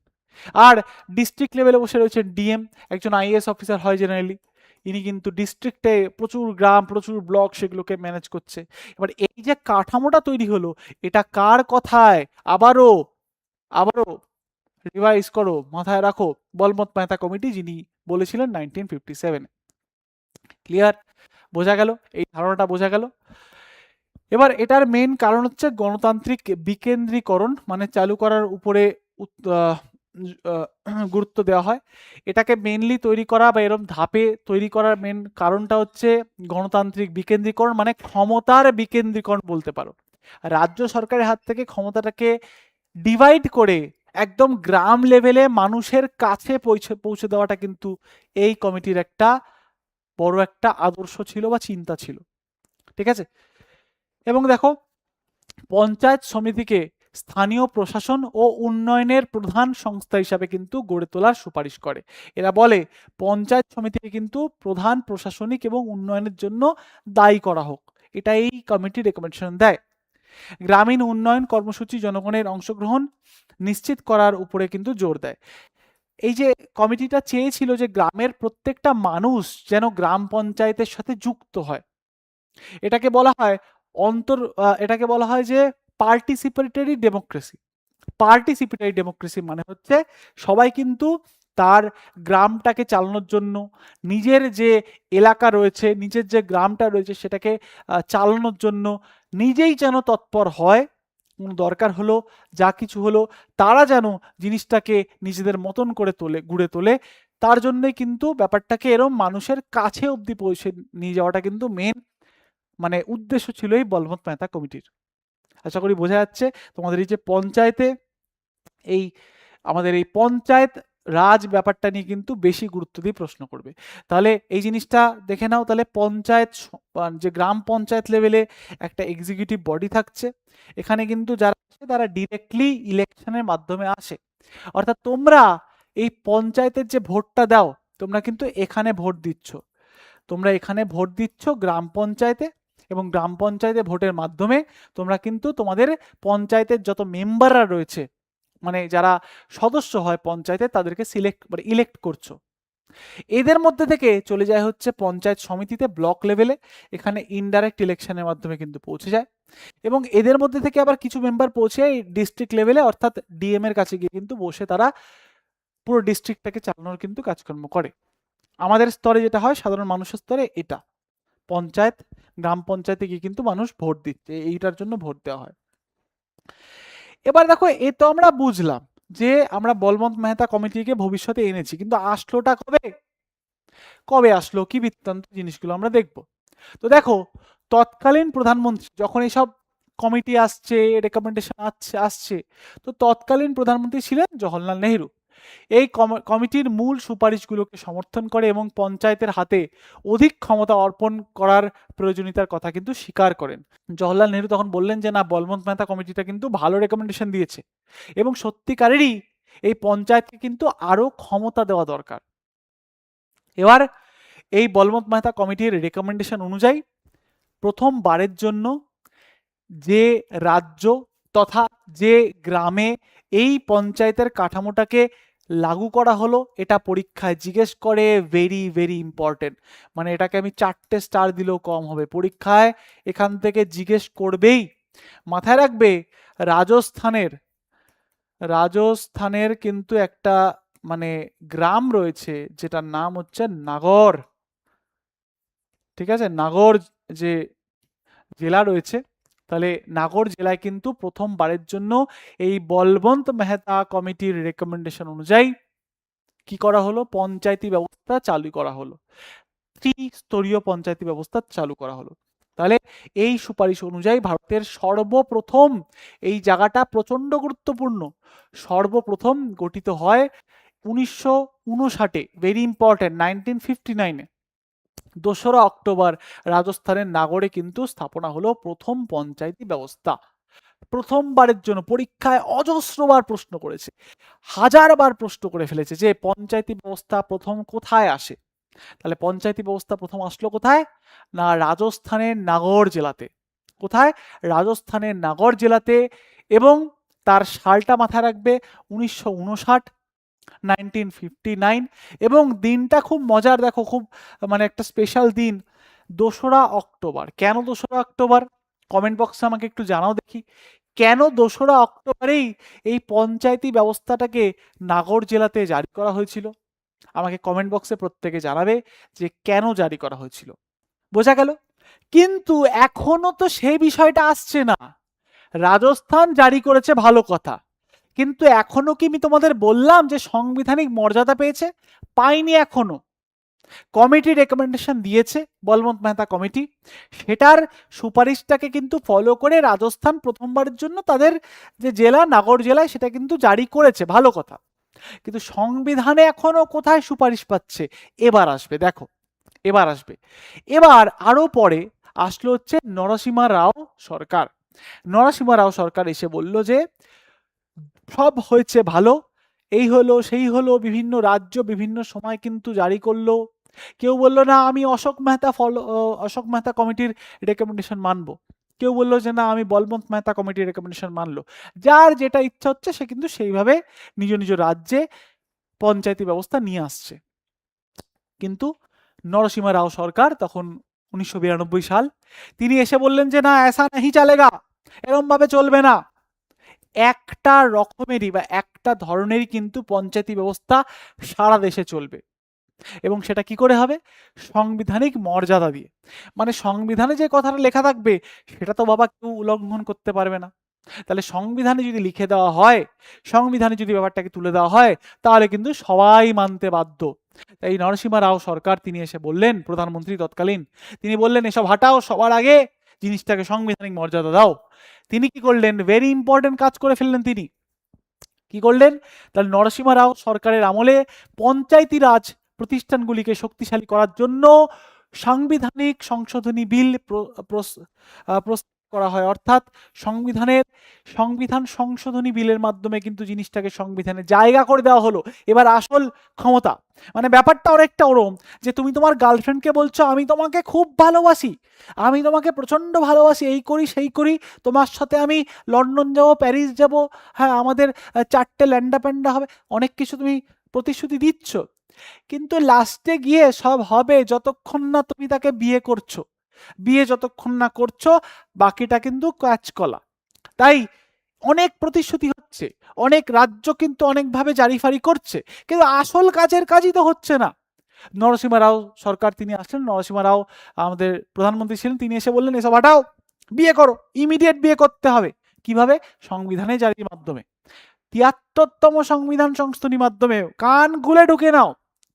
আর ডিস্ট্রিক্ট লেভেলে বসে রয়েছেন ডিএম, একজন আইএএস অফিসার হয় জেনারেলি, ইনি কিন্তু ডিস্ট্রিক্টে প্রচুর গ্রাম প্রচুর ব্লক সেগুলোকে ম্যানেজ করছে। এবার এই যে কাঠামোটা তৈরি হলো, এটা কার কথায়? আবারও আবারও রিভাইজ করো, মাথায় রাখো, বলমত মেহতা কমিটি যিনি বলেছিলেন 1957। ক্লিয়ার? বোঝা গেল? এই ধারণাটা বোঝা গেল? এবার এটার মেন কারণ হচ্ছে গণতান্ত্রিক বিকেন্দ্রীকরণ, মানে চালু করার উপরে গুরুত্ব দেওয়া হয়। এটাকে মেনলি তৈরি করা বা এরকম ধাপে তৈরি করার মেন কারণটা হচ্ছে গণতান্ত্রিক বিকেন্দ্রীকরণ, মানে ক্ষমতার বিকেন্দ্রীকরণ বলতে পারো। রাজ্য সরকারের হাত থেকে ক্ষমতাটাকে ডিভাইড করে একদম গ্রাম লেভেলে মানুষের কাছে পৌঁছে দেওয়াটা কিন্তু এই কমিটির একটা বড় একটা আদর্শ ছিল বা চিন্তা ছিল। ঠিক আছে? এবং দেখো, পঞ্চায়েত সমিতিকে স্থানীয় প্রশাসন ও উন্নয়নের প্রধান সংস্থা হিসাবে কিন্তু গড়ে তোলার সুপারিশ করে। এরা বলে পঞ্চায়েত সমিতিকে কিন্তু প্রধান প্রশাসনিক এবং উন্নয়নের জন্য দায়ী করা হোক, এটা এই কমিটি রেকমেন্ডেশন দেয়। গ্রামীণ উন্নয়ন কর্মসূচি জনগণের অংশগ্রহণ নিশ্চিত করার উপরে কিন্তু জোর দেয়। এই যে কমিটিটা চেয়েছিল যে গ্রামের প্রত্যেকটা মানুষ যেন গ্রাম পঞ্চায়েতের সাথে যুক্ত হয়। এটাকে বলা হয় এটাকে বলা হয় যে পার্টিসিপেটরি ডেমোক্রেসি। পার্টিসিপেটরি ডেমোক্রেসি মানে হচ্ছে সবাই কিন্তু তার গ্রামটাকে চালানোর জন্য, নিজের যে এলাকা রয়েছে, নিজের যে গ্রামটা রয়েছে সেটাকে চালানোর জন্য নিজেই যেন তৎপর হয়। কোনো দরকার হলো, যা কিছু হলো, তারা যেন জিনিসটাকে নিজেদের মতন করে গড়ে তোলে। তার জন্যই কিন্তু ব্যাপারটাকে এরম মানুষের কাছে অবধি পৌঁছে নিয়ে যাওয়াটা কিন্তু মেন মানে উদ্দেশ্য ছিল এই বলবন্ত মেহতা কমিটির। আশা করি বোঝা যাচ্ছে। তোমাদের এই যে পঞ্চায়েতে এই আমাদের এই পঞ্চায়েত রাজ ব্যাপারটা নিয়ে কিন্তু বেশি গুরুত্ব দিয়ে প্রশ্ন করবে। তাহলে এই জিনিসটা দেখে নাও। তাহলে পঞ্চায়েত যে গ্রাম পঞ্চায়েত লেভেলে একটা এক্সিকিউটিভ বডি থাকছে, এখানে কিন্তু যারা আসে তারা ডিরেক্টলি ইলেকশনের মাধ্যমে আসে। অর্থাৎ তোমরা এই পঞ্চায়েতের যে ভোটটা দাও, তোমরা কিন্তু এখানে ভোট দিচ্ছ। তোমরা এখানে ভোট দিচ্ছ গ্রাম পঞ্চায়েতে, এবং গ্রাম পঞ্চায়েতে ভোটের মাধ্যমে তোমরা কিন্তু তোমাদের পঞ্চায়েতের যত মেম্বাররা রয়েছে, মানে যারা সদস্য হয় পঞ্চায়েতে, তাদেরকে সিলেক্ট মানে ইলেক্ট করছো। এদের মধ্যে থেকে চলে যায় হচ্ছে পঞ্চায়েত সমিতিতে ব্লক লেভেলে, এখানে ইনডাইরেক্ট ইলেকশনের মাধ্যমে কিন্তু পৌঁছে যায়। এবং এদের মধ্যে থেকে আবার কিছু মেম্বার পৌঁছে ডিস্ট্রিক্ট লেভেলে, অর্থাৎ ডিএম এর কাছে গিয়ে কিন্তু বসে তারা পুরো ডিস্ট্রিক্টটাকে চালানোর কিন্তু কাজকর্ম করে। আমাদের স্তরে যেটা হয়, সাধারণ মানুষের স্তরে এটা পঞ্চায়েত, গ্রাম পঞ্চায়েতে গিয়ে কিন্তু মানুষ ভোট দিচ্ছে, এইটার জন্য ভোট দেওয়া হয়। এবার দেখো, এ তো আমরা বুঝলাম যে আমরা বলবন্ত মেহতা কমিটিকে ভবিষ্যতে এনেছি, কিন্তু আসলোটা কবে, কবে আসলো, কি বৃত্তান্ত, জিনিসগুলো আমরা দেখব। তো দেখো, তৎকালীন প্রধানমন্ত্রী যখন এইসব কমিটি আসছে, রেকমেন্ডেশন আসছে, তো তৎকালীন প্রধানমন্ত্রী ছিলেন জওহরলাল নেহরু। এই কমিটির মূল সুপারিশগুলোকে সমর্থন করে এবং পঞ্চায়েতের হাতে অধিক ক্ষমতা অর্পণ করার প্রয়োজনীয়তার কথা কিন্তু স্বীকার করেন। জওহরলাল নেহরু তখন বললেন যে না, বলবন্ত মেহতা কমিটিটা কিন্তু ভালো রেকমেন্ডেশন দিয়েছে এবং সত্যিকারেরই এই পঞ্চায়েতকে কিন্তু আরো ক্ষমতা দেওয়া দরকার। এবার এই বলবন্ত মেহতা কমিটির রেকমেন্ডেশন অনুযায়ী প্রথমবারের জন্য যে রাজ্য তথা যে গ্রামে এই পঞ্চায়েতের কাঠামোটাকে লাগু করা হলো, এটা পরীক্ষায় জিজ্ঞেস করে, ভেরি ভেরি ইম্পর্টেন্ট। মানে এটাকে আমি 4টে স্টার দিলেও কম হবে, পরীক্ষায় এখান থেকে জিজ্ঞেস করবেই। মাথায় রাখবে, রাজস্থানের রাজস্থানের কিন্তু একটা মানে গ্রাম রয়েছে যেটার নাম হচ্ছে নাগর। ঠিক আছে? নাগর যে জেলা রয়েছে, তাহলে নাগর জেলায় কিন্তু প্রথমবারের জন্য এই বলবন্ত মেহতা কমিটির রেকমেন্ডেশন অনুযায়ী কি করা হলো, পঞ্চায়েতি ব্যবস্থা চালু করা হলো, ত্রিস্তরীয় পঞ্চায়েতি ব্যবস্থা চালু করা হলো। তাহলে এই সুপারিশ অনুযায়ী ভারতের সর্বপ্রথম, এই জায়গাটা প্রচন্ড গুরুত্বপূর্ণ, সর্বপ্রথম গঠিত হয় 1959, ভেরি ইম্পর্টেন্ট, 1959-এ 2রা অক্টোবর রাজস্থানের নাগরে কিন্তু স্থাপনা হলো প্রথম পঞ্চায়েতি ব্যবস্থা। প্রথমবারের জন্য পরীক্ষায় অজস্রবার প্রশ্ন করেছে, হাজারবার প্রশ্ন করে ফেলেছে যে পঞ্চায়েতি ব্যবস্থা প্রথম কোথায় আসে। তাহলে পঞ্চায়েতি ব্যবস্থা প্রথম আসলো কোথায়, না রাজস্থানের নাগর জেলাতে। কোথায়? রাজস্থানের নাগর জেলাতে। এবং তার সালটা মাথায় রাখবে, 1959, 1959। এবং দিনটা খুব মজার, দেখো খুব মানে একটা স্পেশাল দিন, 2রা অক্টোবর। কেন 2রা অক্টোবর? কমেন্ট বক্সে আমাকে একটু জানাও দেখি, কেন 2রা অক্টোবরেই এই পঞ্চায়েতি ব্যবস্থাটাকে নাগর জেলাতে জারি করা হয়েছিল? আমাকে কমেন্ট বক্সে প্রত্যেকে জানাবে যে কেন জারি করা হয়েছিল। বোঝা গেল? কিন্তু এখনো তো সেই বিষয়টা আসছে না। রাজস্থান জারি করেছে, ভালো কথা, কিন্তু এখনো কি আমি তোমাদের বললাম যে সাংবিধানিক মর্যাদা পেয়েছে? পাইনি এখনো। কমিটি রেকমেন্ডেশন দিয়েছে, বলবন্ত মেহতা কমিটি, সেটার সুপারিশটাকে কিন্তু ফলো করে রাজস্থান প্রথমবারের জন্য তাদের যে জেলা নাগর জেলায় সেটা কিন্তু জারি করেছে, ভালো কথা। কিন্তু সংবিধানে এখনো কোথায় সুপারিশ পাচ্ছে? এবার আসবে, দেখো এবার আসবে। এবার আরো পরে আসলো হচ্ছে নরসিমা রাও সরকার। নরসিমা রাও সরকার এসে বলল যে সব হয়েছে ভালো, এই হলো সেই হলো, বিভিন্ন রাজ্য বিভিন্ন সময় কিন্তু জারি করলো। কেউ বললো না আমি অশোক মেহতা কমিটির রেকমেন্ডেশন মানবো, কেউ বললো যে না আমি বলবন্ত মেহতা কমিটির রেকমেন্ডেশন মানলো। যার যেটা ইচ্ছা হচ্ছে সে কিন্তু সেইভাবে নিজ নিজ রাজ্যে পঞ্চায়েতি ব্যবস্থা নিয়ে আসছে। কিন্তু নরসিমা রাও সরকার তখন 1992 সাল, তিনি এসে বললেন যে না এসা নাহি চলেগা, এরম ভাবে চলবে না। একটা রকমেরই বা একটা ধরনেরই কিন্তু পঞ্চায়েতি ব্যবস্থা সারা দেশে চলবে, এবং সেটা কি করে হবে? সাংবিধানিক মর্যাদা দিয়ে। মানে সংবিধানে যে কথাটা লেখা থাকবে সেটা তো বাবা কেউ উল্লঙ্ঘন করতে পারবে না। তাহলে সংবিধানে যদি লিখে দেওয়া হয়, সংবিধানে যদি ব্যাপারটাকে তুলে দেওয়া হয়, তাহলে কিন্তু সবাই মানতে বাধ্য। তাই নরসিমা রাও সরকার তিনি এসে বললেন, প্রধানমন্ত্রী তৎকালীন, তিনি বললেন এসব হাটাও, সবার আগে জিনিসটাকে সাংবিধানিক মর্যাদা দাও। তিনি কি করলেন? ভেরি ইম্পর্টেন্ট কাজ করে ফেললেন। তিনি কি করলেন? তাহলে নরসিমা রাও সরকারের আমলে পঞ্চায়েতি রাজ প্রতিষ্ঠানগুলিকে শক্তিশালী করার জন্য সাংবিধানিক সংশোধনী বিল প্রস্তাব করা হয়। অর্থাৎ সংবিধান সংশোধনী বিলের মাধ্যমে কিন্তু জিনিসটাকে সংবিধানে জায়গা করে দেওয়া হলো। এবার আসল ক্ষমতা, মানে ব্যাপারটা অনেকটা ওরম যে তুমি তোমার গার্লফ্রেন্ডকে বলছো আমি তোমাকে খুব ভালোবাসি, আমি তোমাকে প্রচন্ড ভালোবাসি, এই করি সেই করি, তোমার সাথে আমি লন্ডন যাব, প্যারিস যাব, হ্যাঁ আমাদের 4টে ল্যান্ডা প্যান্ডা হবে, অনেক কিছু তুমি প্রতিশ্রুতি দিচ্ছ, কিন্তু লাস্টে গিয়ে সব হবে যতক্ষণ না তুমি তাকে বিয়ে করছো। বিয়ে যতক্ষণ না করছো বাকিটা কিন্তু কাঁচকলা। তাই অনেক প্রতিশ্রুতি হচ্ছে, অনেক রাজ্য কিন্তু অনেকভাবে জারিফারি করছে, কিন্তু আসল কাজের কাজই তো হচ্ছে না। নরসিমা রাও সরকার তিনি আসলেন, নরসিমা রাও আমাদের প্রধানমন্ত্রী ছিলেন, তিনি এসে বললেন এসব হটাও, বিয়ে করো, ইমিডিয়েট বিয়ে করতে হবে। কিভাবে? সংবিধানে জারির মাধ্যমে। 73তম সংবিধান সংশোধনীর মাধ্যমে। কান খুলে ঢুকে নাও,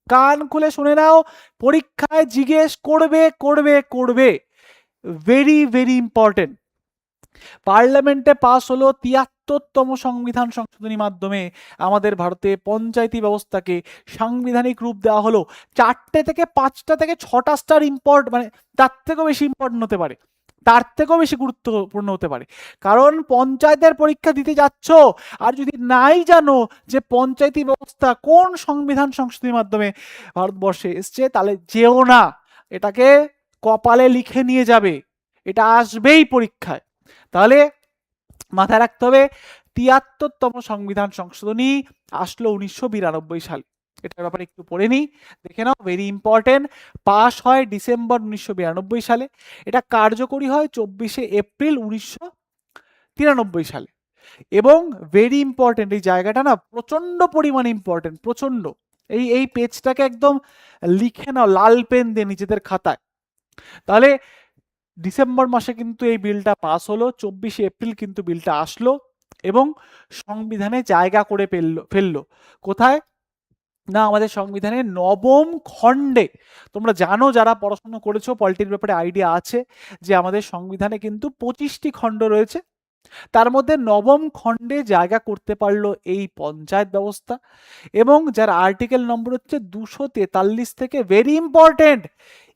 কান খুলে শুনে নাও, পরীক্ষায় জিজ্ঞেস করবে করবে করবে। Very very important. পার্লামেন্টে পাস হলো 73তম সংবিধান সংশোধনীর মাধ্যমে আমাদের ভারতে পঞ্চায়েতি ব্যবস্থাকে সাংবিধানিক রূপ দেওয়া হলো। 4টে থেকে 5টা থেকে 6টা স্টার মানে তার থেকেও বেশি ইম্পর্টেন্ট হতে পারে, তার থেকেও বেশি গুরুত্বপূর্ণ হতে পারে। কারণ পঞ্চায়েতের পরীক্ষা দিতে যাচ্ছ আর যদি নাই জানো যে পঞ্চায়েতি ব্যবস্থা কোন সংবিধান সংশোধনীর মাধ্যমে ভারতবর্ষে এসছে, তাহলে যেও না, এটাকে কপালে লিখে নিয়ে যাবে, এটা আসবেই পরীক্ষায়। তাহলে মাথায় রাখতে হবে 73তম সংবিধান সংশোধনী আসলো 1992 সালে। এটার ব্যাপারে একটু পড়ে নিই, দেখে নাও, ভেরি ইম্পর্টেন্ট। পাস হয় ডিসেম্বর 1992 সালে, এটা কার্যকরী হয় 24শে এপ্রিল 1993 সালে। এবং ভেরি ইম্পর্টেন্ট, এই জায়গাটা না প্রচন্ড পরিমাণে ইম্পর্টেন্ট, প্রচন্ড। এই পেজটাকে একদম লিখে নাও লাল পেন দিয়ে নিজেদের খাতায়। তাহলে ডিসেম্বর মাসে কিন্তু এই বিলটা পাস হলো, 24শে এপ্রিল কিন্তু বিলটা আসলো এবং সংবিধানে জায়গা করে ফেললো। কোথায় না? আমাদের সংবিধানের 9ম খণ্ডে। তোমরা জানো, যারা পড়াশোনা করেছো, পলিটির ব্যাপারে আইডিয়া আছে যে আমাদের সংবিধানে কিন্তু 25টি খণ্ড রয়েছে, তার মধ্যে 9ম খণ্ডে জায়গা করতে পারলো এই পঞ্চায়েত ব্যবস্থা। এবং যার আর্টিকেল নম্বর হচ্ছে 243 থেকে, ভেরি ইম্পর্টেন্ট,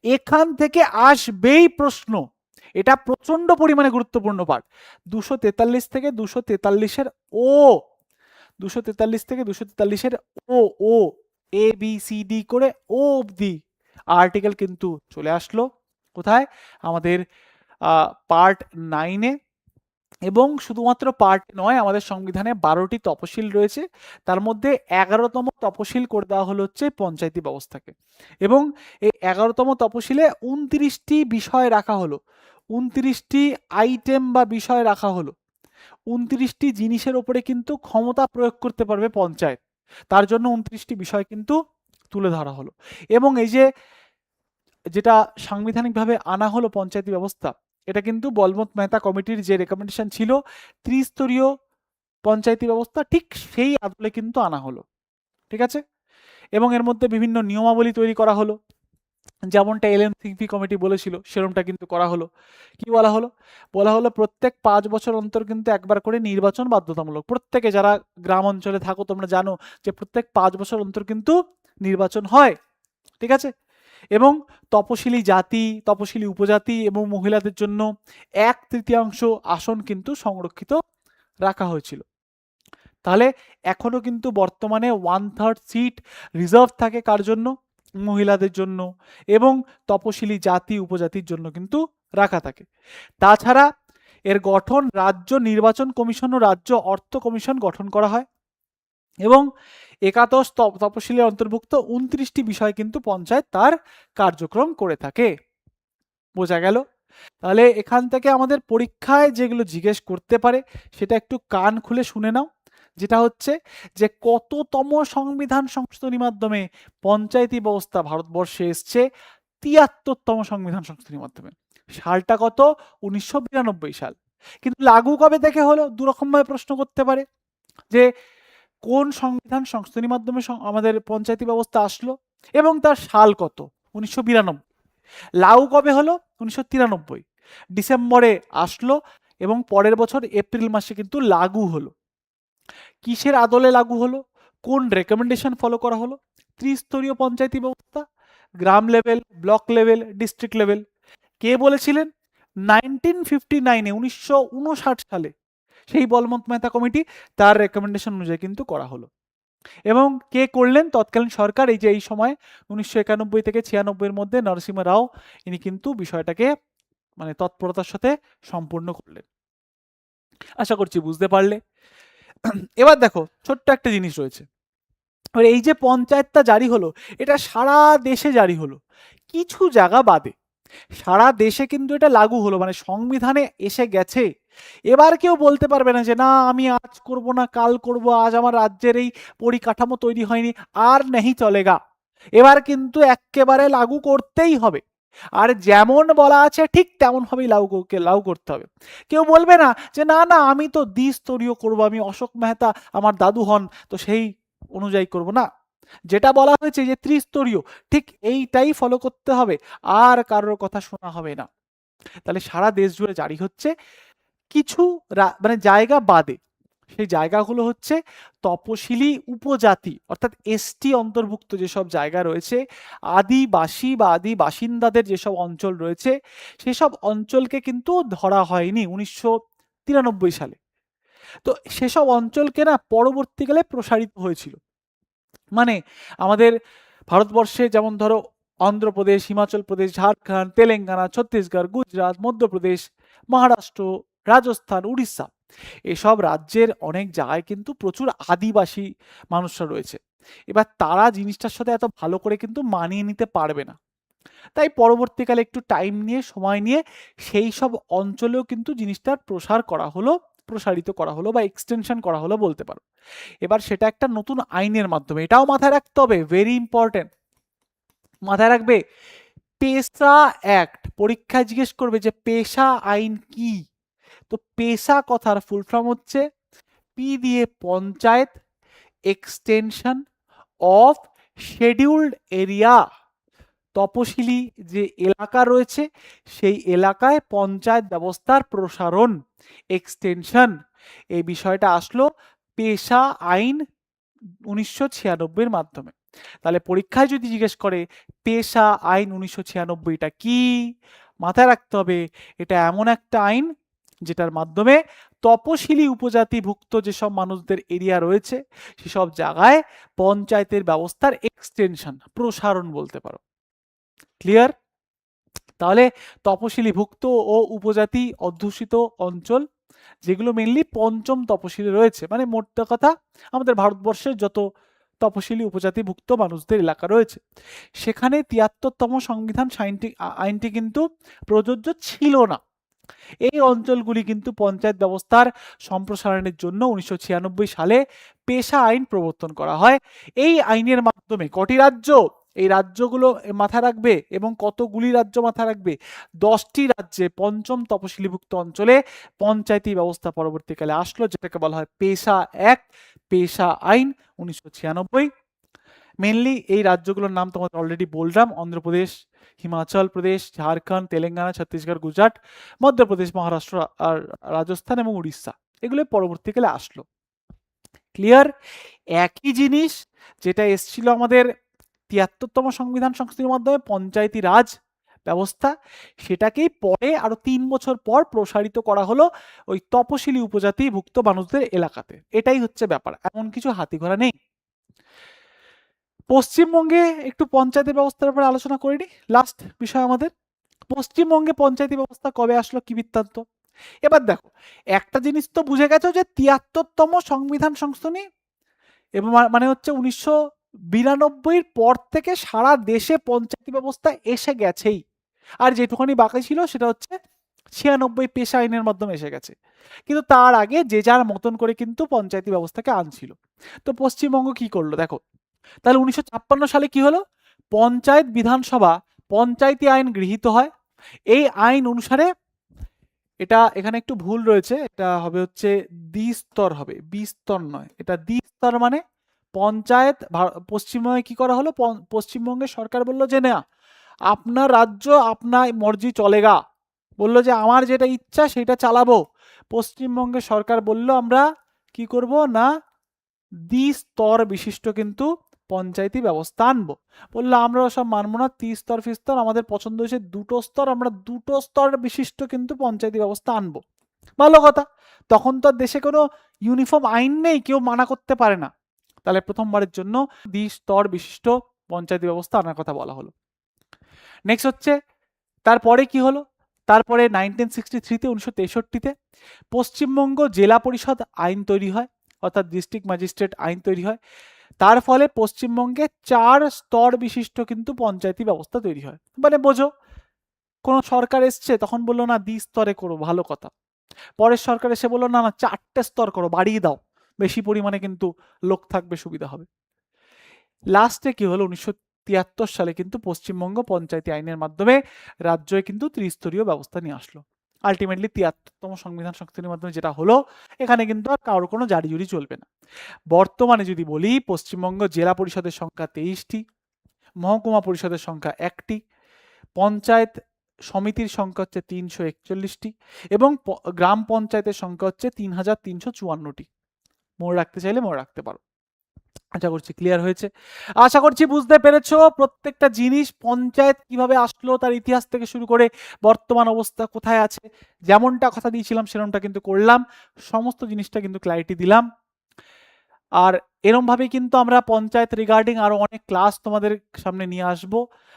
এখান থেকে আসবেই প্রশ্ন, এটা প্রচন্ড পরিমাণে গুরুত্বপূর্ণ পার্ট। 243 থেকে 243-এর ও, 243 থেকে 243-এর ও, ও এ বি সি ডি করে ও অবধি আর্টিকেল কিন্তু চলে আসলো। কোথায়? আমাদের পার্ট 9-এ। এবং শুধুমাত্র পার্ট নয়, আমাদের সংবিধানে 12টি তপশিল রয়েছে, তার মধ্যে 11তম তপশিল করে দেওয়া হলো হচ্ছে পঞ্চায়েতি ব্যবস্থাকে। এবং এই 11তম তপশিলে 29টি বিষয় রাখা হলো, 29টি আইটেম বা বিষয় রাখা হলো। 29টি জিনিসের ওপরে কিন্তু ক্ষমতা প্রয়োগ করতে পারবে পঞ্চায়েত, তার জন্য 29টি বিষয় কিন্তু তুলে ধরা হলো। এবং এই যে যেটা সাংবিধানিকভাবে আনা হলো পঞ্চায়েতি ব্যবস্থা, এটা কিন্তু বলবন্ত মেহতা কমিটির যে রেকমেন্ডেশন ছিল ত্রিস্তরীয় পঞ্চায়েতি ব্যবস্থা, ঠিক সেই আদলে কিন্তু আনা হলো। ঠিক আছে, এবং এর মধ্যে বিভিন্ন নিয়মাবলী তৈরি করা হলো, যেমনটা এলএমসিপি কমিটি বলেছিল সেরকমটা কিন্তু করা হলো। কি বলা হলো? বলা হলো প্রত্যেক 5 বছর অন্তর কিন্তু একবার করে নির্বাচন বাধ্যতামূলক। প্রত্যেকে যারা গ্রাম অঞ্চলে থাকো তোমরা জানো যে প্রত্যেক 5 বছর অন্তর কিন্তু নির্বাচন হয়। ঠিক আছে, এবং তপশিলি জাতি, তপশিলি উপজাতি এবং মহিলাদের জন্য 1/3 আসন কিন্তু সংরক্ষিত রাখা হয়েছিল। তাহলে এখনো কিন্তু বর্তমানে 1/3 সিট রিজার্ভ থাকে কার জন্য? মহিলাদের জন্য এবং তপশিলি জাতি উপজাতির জন্য কিন্তু রাখা থাকে। তাছাড়া এর গঠন রাজ্য নির্বাচন কমিশন ও রাজ্য অর্থ কমিশন গঠন করা হয় এবং একাদশ তপশিলের অন্তর্ভুক্ত 29টি বিষয় কিন্তু পঞ্চায়েত তার কার্যক্রম করে থাকে। বোঝা গেল? তাহলে এখান থেকে আমাদের পরীক্ষায় যেগুলো জিজ্ঞেস করতে পারে সেটা একটু কান খুলে শুনে নাও। যেটা হচ্ছে যে কততম সংবিধান সংশোধনীর মাধ্যমে পঞ্চায়েতি ব্যবস্থা ভারতবর্ষে এসছে? 73তম সংবিধান সংশোধনীর মাধ্যমে। সালটা কত? 1992 সাল। কিন্তু লাগু কবে থেকে হলো? দুরকম ভাবে প্রশ্ন করতে পারে যে কোন সংবিধান সংশোধনীর মাধ্যমে আমাদের পঞ্চায়েতি ব্যবস্থা আসলো এবং তার সাল কত? 1992। লাগু কবে হলো? 1993 ডিসেম্বরে আসলো এবং পরের বছর এপ্রিল মাসে কিন্তু লাগু হলো। কিসের আদলে লাগু হলো? কোন রেকমেন্ডেশন ফলো করা হলো? ত্রিস্তরীয় পঞ্চায়েতি ব্যবস্থা, গ্রাম level, block level, district level. কে বলেছিলেন? 1959-এ 1959 সালে সেই বলবন্ত মেহতা কমিটি তার রেকমেন্ডেশন অনুযায়ী কিন্তু করা হলো। এবং কে করলেন? তৎকালীন সরকার। এই যে এই সময় 1991 থেকে 96 এর মধ্যে নরসিংহ রাও ইনি কিন্তু বিষয়টাকে মানে তৎপরতার সাথে সম্পূর্ণ করলেন। আশা করছি বুঝতে পারলে। এবার দেখো ছোট্ট একটা জিনিস রয়েছে, এই যে পঞ্চায়েতটা জারি হলো এটা সারা দেশে জারি হলো, কিছু জায়গা বাদে সারা দেশে কিন্তু এটা লাগু হলো, মানে সংবিধানে এসে গেছে। এবার কেউ বলতে পারবে না যে না আমি আজ করব না কাল করব, আজ আমার রাজ্যের এই পরিকাঠামো তৈরি হয়নি আর নেই চলেগা। এবার কিন্তু একেবারে লাগু করতেই হবে, আর যেমন বলা আছে ঠিক তেমন ভাবেই লাগু করতে হবে। কেউ বলবে না যে না না আমি তো দ্বিস্তরীয় করব, আমি অশোক মেহতা আমার দাদু হন তো সেই অনুযায়ী করব না। যেটা বলা হয়েছে যে ত্রিস্তরীয়, ঠিক এইটাই ফলো করতে হবে, আর কারোর কথা শোনা হবে না। তাহলে সারা দেশ জুড়ে জারি হচ্ছে, কিছু মানে জায়গা বাদে। সেই জায়গাগুলো হচ্ছে তপশিলি উপজাতি অর্থাৎ এসটি অন্তর্ভুক্ত যেসব জায়গা রয়েছে, আদিবাসী বা আদি বাসিন্দাদের যেসব অঞ্চল রয়েছে সেসব অঞ্চলকে কিন্তু ধরা হয়নি 1993 সালে। তো সেসব অঞ্চলকে না পরবর্তীকালে প্রসারিত হয়েছিল। মানে আমাদের ভারতবর্ষে যেমন ধরো অন্ধ্রপ্রদেশ, হিমাচল প্রদেশ, ঝাড়খণ্ড, তেলেঙ্গানা, ছত্তিশগড়, গুজরাট, মধ্যপ্রদেশ, মহারাষ্ট্র, রাজস্থান, উড়িষ্যা, এসব রাজ্যের অনেক জায়গায় কিন্তু প্রচুর আদিবাসী মানুষরা রয়েছে। এবার তারা জিনিসটার সাথে এত ভালো করে কিন্তু মানিয়ে নিতে পারবে না, তাই পরবর্তীকালে একটু টাইম নিয়ে সময় নিয়ে সেই সব অঞ্চলেও কিন্তু জিনিসটার প্রসারিত করা হলো বা এক্সটেনশন করা হলো বলতে পারো। এবার সেটা একটা নতুন আইনের মাধ্যমে। এটাও মাথায় রাখতে হবে, ভেরি ইম্পর্টেন্ট, মাথায় রাখবে। পেশা অ্যাক্ট, পরীক্ষায় জিজ্ঞেস করবে যে পেশা আইন কি। তো পেশা কথার ফুল ফর্ম হচ্ছে পি দিয়ে panchayat, extension of scheduled area. তপশিলি যে এলাকা রয়েছে সেই এলাকায় পঞ্চায়েত ব্যবস্থার প্রসারণ, এক্সটেনশন, এই বিষয়টা আসলো পেশা আইন 1996-এর মাধ্যমে। তাহলে পরীক্ষায় যদি জিজ্ঞেস করে পেশা আইন 1996টা কি, মাথায় রাখতে হবে এটা এমন একটা আইন যেটার মাধ্যমে তপশিলি উপজাতিভুক্ত যেসব মানুষদের এরিয়া রয়েছে সেসব জায়গায় পঞ্চায়েতের ব্যবস্থার এক্সটেনশন, প্রসারণ বলতে পারো। ক্লিয়ার? তাহলে তপশিলি ভুক্ত ও উপজাতি অধ্যুষিত অঞ্চল যেগুলো মেনলি পঞ্চম তপশিলি রয়েছে, মানে মোট কথা আমাদের ভারতবর্ষের যত তপশিলি উপজাতিভুক্ত মানুষদের এলাকা রয়েছে সেখানে 73তম সংবিধান আইনটি কিন্তু প্রযোজ্য ছিল না। এই অঞ্চলগুলি কিন্তু পঞ্চায়েত ব্যবস্থার সম্প্রসারণের জন্য 1996 সালে পেশা আইন প্রবর্তন করা হয়। এই আইনের মাধ্যমে কটি রাজ্য, এই রাজ্যগুলো মাথায় রাখবে এবং কতগুলি রাজ্য মাথায় রাখবে, 10টি রাজ্যে পঞ্চম তপশিলিভুক্ত অঞ্চলে পঞ্চায়েতি ব্যবস্থা পরবর্তীকালে আসলো, যেটাকে বলা হয় পেশা অ্যাক্ট, পেশা আইন 1996। মেনলি এই রাজ্যগুলোর নাম তোমাদের অলরেডি বললাম, অন্ধ্রপ্রদেশ, হিমাচল প্রদেশ, ঝাড়খণ্ড, তেলেঙ্গানা, ছত্তিশগড়, গুজরাট, মধ্যপ্রদেশ, মহারাষ্ট্র আর রাজস্থান এবং উড়িষ্যা, এগুলো পরবর্তীকালে আসলো। ক্লিয়ার? একই জিনিস যেটা এসছিল আমাদের 73তম সংবিধান সংশোধনীর মাধ্যমে, পঞ্চায়েতি রাজ ব্যবস্থা, সেটাকেই পরে আরো 3 বছর পর প্রসারিত করা হলো ওই তপশিলি উপজাতিভুক্ত মানুষদের এলাকাতে। এটাই হচ্ছে ব্যাপার, এমন কিছু হাতিঘোড়া নেই। পশ্চিমবঙ্গে একটু পঞ্চায়েতি ব্যবস্থার উপরে আলোচনা করে নি, লাস্ট বিষয় আমাদের। পশ্চিমবঙ্গে পঞ্চায়েতি ব্যবস্থা কবে আসলো, কি বৃত্তান্ত? এবার দেখো, একটা জিনিস তো বুঝে গেছো যে 73তম সংবিধান সংশোধনী এবং মানে হচ্ছে 1992 পর থেকে সারা দেশে পঞ্চায়েতি ব্যবস্থা এসে গেছেই, আর যেটুখানি বাকি ছিল সেটা হচ্ছে 96 পেশা আইনের মাধ্যমে এসে গেছে। কিন্তু তার আগে যে যার মতন করে কিন্তু পঞ্চায়েতি ব্যবস্থাকে আনছিল। তো পশ্চিমবঙ্গ কি করলো দেখো, তাহলে 1956 সালে কি হলো, পঞ্চায়েত বিধানসভা পঞ্চায়েতি আইন গৃহীত হয়। এই আইন অনুসারে, এটা এখানে একটু ভুল রয়েছে, এটা হবে হচ্ছে দ্বিস্তর, হবে বিস্তর নয়, এটা দ্বিস্তর, মানে পঞ্চায়েত পশ্চিমবঙ্গে কি করা হলো, পশ্চিমবঙ্গের সরকার বললো যে না, আপনার রাজ্য আপনার মর্জি চলেগা, বললো যে আমার যেটা ইচ্ছা সেটা চালাবো। পশ্চিমবঙ্গের সরকার বলল আমরা কি করব না, দ্বিস্তর বিশিষ্ট কিন্তু পঞ্চায়েতি ব্যবস্থা আনবো। বললো আমরা সব মানবো না, ত্রিস্তর ফিস্তর, আমাদের পছন্দ হয়েছে দুটো স্তর, আমরা দুটো স্তর বিশিষ্ট কিন্তু পঞ্চায়েতি ব্যবস্থা আনবো। ভালো কথা, তখন তো দেশে কোনো ইউনিফর্ম আইন নেই, কেউ মানা করতে পারে না। তাহলে প্রথমবারের জন্য দ্বিস্তর বিশিষ্ট পঞ্চায়েতি ব্যবস্থা আনার কথা বলা হলো। নেক্সট হচ্ছে, তারপরে কি হলো, তারপরে 1963-তে 1963-তে পশ্চিমবঙ্গ জেলা পরিষদ আইন তৈরি হয়, অর্থাৎ ডিস্ট্রিক্ট ম্যাজিস্ট্রেট আইন তৈরি হয়। তার ফলে পশ্চিমবঙ্গে 4 স্তর বিশিষ্ট কিন্তু পঞ্চায়েতি ব্যবস্থা তৈরি হয়। মানে বোঝো, কোন সরকার এসছে তখন বললো না দ্বিস্তরে করো, ভালো কথা। পরের সরকার এসে বললো না না 4টে স্তর করো, বাড়িয়ে দাও, বেশি পরিমাণে কিন্তু লোক থাকবে, সুবিধা হবে। লাস্টে কি হলো, 1973 সালে কিন্তু পশ্চিমবঙ্গ পঞ্চায়েতি আইনের মাধ্যমে রাজ্যে কিন্তু ত্রিস্তরীয় ব্যবস্থা নিয়ে আসলো। আলটিমেটলি 73তম সংবিধান সংশোধনীর মাধ্যমে যেটা হলো, এখানে কিন্তু আর কারোর কোনো জারি জুরি চলবে না। বর্তমানে যদি বলি, পশ্চিমবঙ্গ জেলা পরিষদের সংখ্যা 23টি, মহকুমা পরিষদের সংখ্যা 1টি, পঞ্চায়েত সমিতির সংখ্যা হচ্ছে 341টি এবং গ্রাম পঞ্চায়েতের সংখ্যা হচ্ছে 3354টি। মনে রাখতে চাইলে মনে রাখতে পারো। আশা করছি ক্লিয়ার হয়েছে, আশা করছি বুঝতে পেরেছো প্রত্যেকটা জিনিস, পঞ্চায়েত কিভাবে আসলো, তার ইতিহাস থেকে শুরু করে বর্তমান অবস্থা কোথায় আছে, যেমনটা কথা দিয়েছিলাম সেরকমটা কিন্তু করলাম, সমস্ত জিনিসটা কিন্তু ক্ল্যারিটি দিলাম। আর এরম ভাবে কিন্তু আমরা পঞ্চায়েত রিগার্ডিং আরো অনেক ক্লাস তোমাদের সামনে নিয়ে আসব,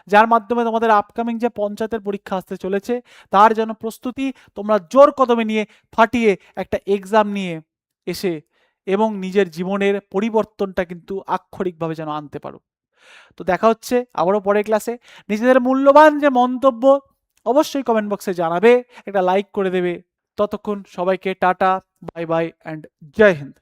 যার মাধ্যমে তোমাদের আপকামিং যে পঞ্চায়েতের পরীক্ষা আসতে চলেছে তার যেন প্রস্তুতি তোমরা জোর কদমে নিয়ে ফাটিয়ে একটা এক্সাম নিয়ে এসে এবং নিজের জীবনের পরিবর্তনটা কিন্তু আক্ষরিকভাবে যেন আনতে পারো। তো দেখা হচ্ছে আবারও পরের ক্লাসে। নিজেদের মূল্যবান যে মন্তব্য অবশ্যই কমেন্ট বক্সে জানাবে, একটা লাইক করে দেবে। ততক্ষণ সবাইকে টাটা, বাই বাই অ্যান্ড জয় হিন্দ।